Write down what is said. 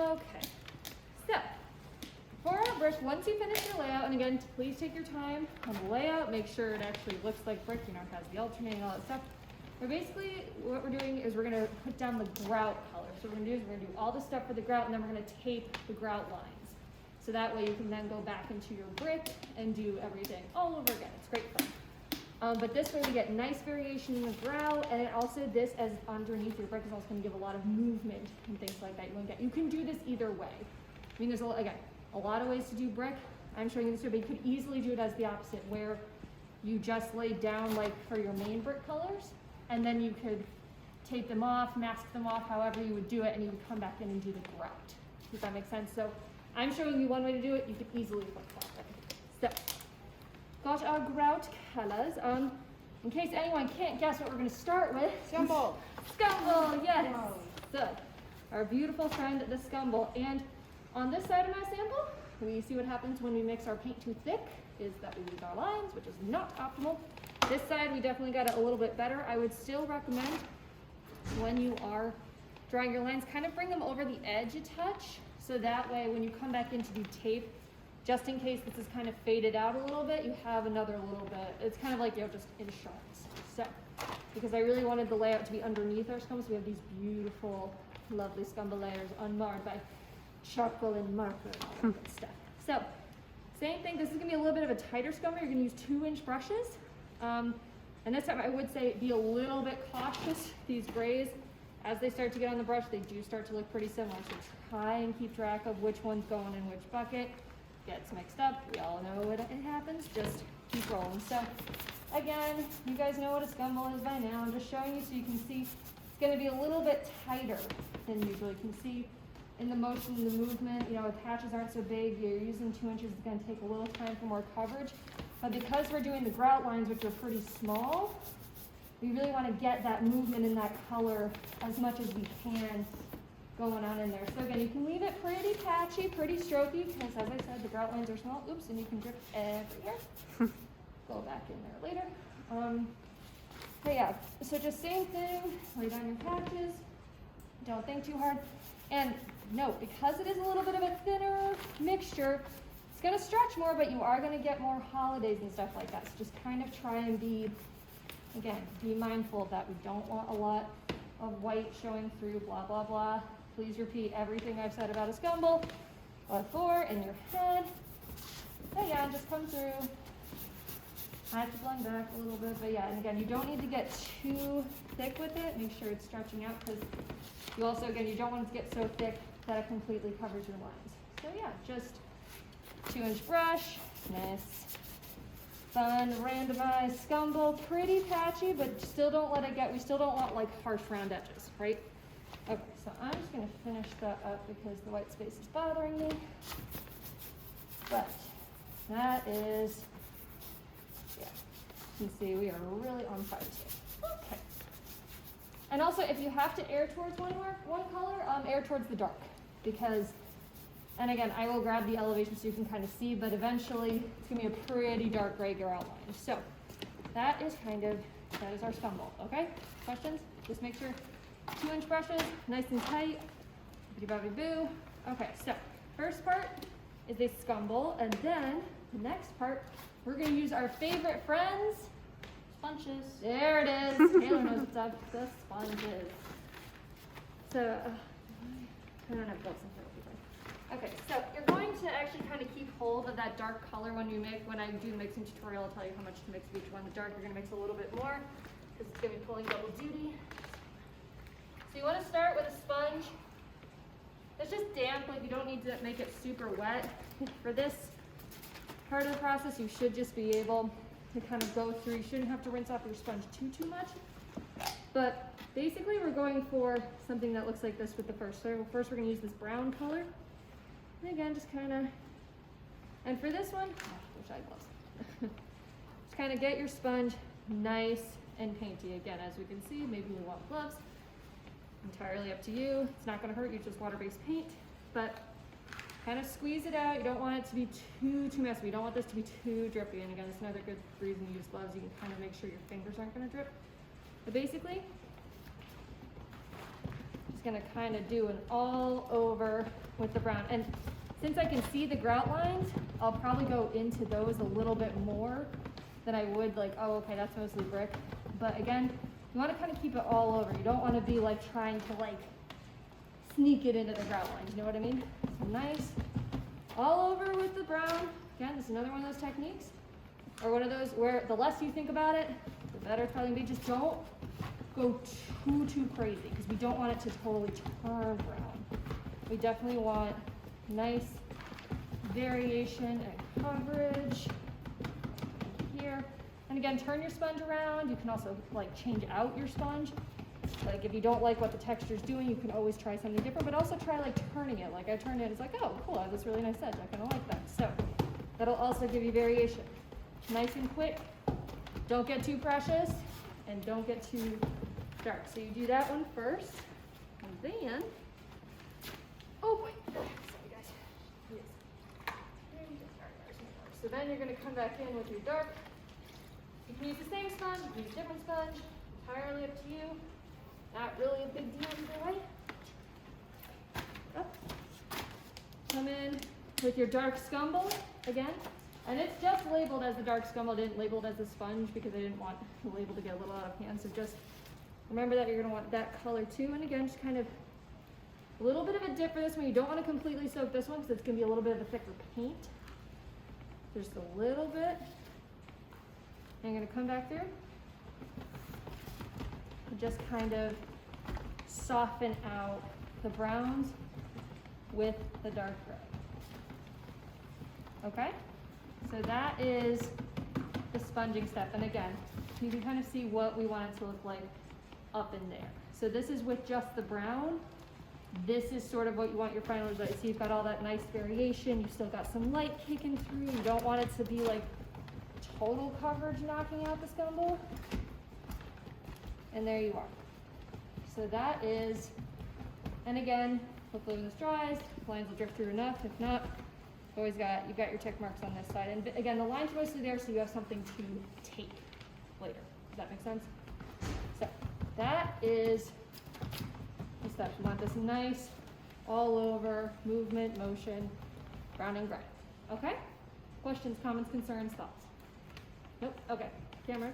Okay, so for our brush, once you finish your layout, and again, please take your time on the layout, make sure it actually looks like brick, you know, it has the alternating, all that stuff. But basically, what we're doing is we're gonna put down the grout color. So what we're gonna do is we're gonna do all the stuff for the grout, and then we're gonna tape the grout lines. So that way you can then go back into your brick and do everything all over again. It's great fun. But this way we get nice variation in the grout, and it also, this as underneath your brick is also gonna give a lot of movement and things like that. You can do this either way. I mean, there's a lot of ways to do brick. I'm showing you this way, but you could easily do it as the opposite, where you just lay down like for your main brick colors, and then you could tape them off, mask them off, however you would do it, and you would come back in and do the grout. Does that make sense? So I'm showing you one way to do it. You could easily flip that way. So, got our grout colors. In case anyone can't guess what we're going to start with. Scumble. Scumble, yes. Wow. So, our beautiful friend, the Scumble. And on this side of my sample, we see what happens when we mix our paint too thick, is that we lose our lines, which is not optimal. This side, we definitely got it a little bit better. I would still recommend when you are drawing your lines, kind of bring them over the edge a touch, so that way when you come back in to do tape, just in case this is kind of faded out a little bit, you have another little bit. It's kind of like, you know, just insurance. So, because I really wanted the layout to be underneath our scumble, so we have these beautiful, lovely scumble layers unmarred by charcoal and marker and all that good stuff. So, same thing, this is gonna be a little bit of a tighter scumble. You're gonna use 2-inch brushes. And this time I would say be a little bit cautious. These grays, as they start to get on the brush, they do start to look pretty similar. So try and keep track of which one's going in which bucket. Gets mixed up, we all know it happens, just keep rolling. So again, you guys know what a scumble is by now. I'm just showing you so you can see it's gonna be a little bit tighter than usual. You can see in the motion, the movement, you know, the patches aren't so big. You're using 2 inches, it's gonna take a little time for more coverage. But because we're doing the grout lines, which are pretty small, we really want to get that movement in that color as much as we can going on in there. So again, you can leave it pretty patchy, pretty strokey, because as I said, the grout lines are small. Oops, and you can drip everywhere. Go back in there later. But yeah, so just same thing, lay down your patches, don't think too hard. And note, because it is a little bit of a thinner mixture, it's gonna stretch more, but you are gonna get more holidays and stuff like that. So just kind of try and be mindful of that. We don't want a lot of white showing through, blah, blah, blah. Please repeat everything I've said about a scumble before in your head. But yeah, just come through. I have to blend back a little bit, but yeah, and again, you don't need to get too thick with it. Make sure it's stretching out, because you also, again, you don't want it to get so thick that it completely covers your lines. So yeah, just 2-inch brush, nice, fun, randomized scumble, pretty patchy, but still don't let it get, we still don't want like harsh round edges, right? Okay, so I'm just gonna finish that up because the white space is bothering me. But that is, yeah, you can see we are really on fire today. Okay. And also, if you have to err towards one color, err towards the dark, because, and again, I will grab the elevation so you can kind of see, but eventually it's gonna be a pretty dark gray outline. So that is our scumble, okay? Questions? Just make sure 2-inch brushes, nice and tight, bibbidi-bobbidi-boo. Okay, so first part is a scumble, and then the next part, we're gonna use our favorite friends, sponges. There it is. Taylor knows what's up, the sponges. So, I don't have gloves in here. Okay, so you're going to actually kind of keep hold of that dark color when you make, when I do mixing tutorial, I'll tell you how much to mix of each one. The dark, you're gonna mix a little bit more, because it's gonna be pulling double duty. So you wanna start with a sponge. It's just damp, like you don't need to make it super wet. For this part of the process, you should just be able to kind of go through. You shouldn't have to rinse off your sponge too much. But basically we're going for something that looks like this with the first. So first we're gonna use this brown color. And again, just kind of, and for this one, wish I had gloves. Just kind of get your sponge nice and painty. Again, as we can see, maybe you want gloves. Entirely up to you. It's not going to hurt you, just water-based paint. But kind of squeeze it out. You don't want it to be too messy. You don't want this to be too drippy. And again, it's another good reason to use gloves. You can kind of make sure your fingers aren't going to drip. But basically, just gonna kind of do an all over with the brown. And since I can see the grout lines, I'll probably go into those a little bit more than I would like, oh, okay, that's mostly brick. But again, you want to kind of keep it all over. You don't want to be like trying to like sneak it into the grout lines. You know what I mean? So nice, all over with the brown. Again, this is another one of those techniques, or one of those where the less you think about it, the better it's probably gonna be. Just don't go too crazy, because we don't want it to totally turn brown. We definitely want nice variation and coverage here. And again, turn your sponge around. You can also like change out your sponge. Like if you don't like what the texture's doing, you can always try something different, but also try like turning it. Like I turned it, it's like, oh cool, I have this really nice edge. I kind of like that. So that'll also give you variation. Nice and quick. Don't get too precious and don't get too dark. So you do that one first, and then, oh wait, sorry guys. Yes. So then you're gonna come back in with your dark. You can use the same sponge, you can use a different sponge, entirely up to you. Not really a big deal either way. Up. Come in with your dark Scumble again. And it's just labeled as the dark Scumble. I didn't label it as a sponge because I didn't want the label to get a little out of hand. So just remember that you're going to want that color too. And again, just kind of a little bit of a dip for this one. You don't want to completely soak this one because it's going to be a little bit of a thicker paint. Just a little bit. And I'm going to come back through and just kind of soften out the browns with the dark gray. Okay? So that is the sponging step. And again, you can kind of see what we want it to look like up in there. So this is with just the brown. This is sort of what you want your final result. So you've got all that nice variation. You've still got some light kicking through. You don't want it to be like total coverage knocking out the Scumble. And there you are. So that is, and again, hopefully when this dries, the lines will drift through enough. If not, you've got your tick marks on this side. And again, the line's mostly there so you have something to tape later. Does that make sense? So that is the stuff. You want this nice, all over, movement, motion, brown and gray. Okay? Questions, comments, concerns, thoughts? Nope? Okay. Camera.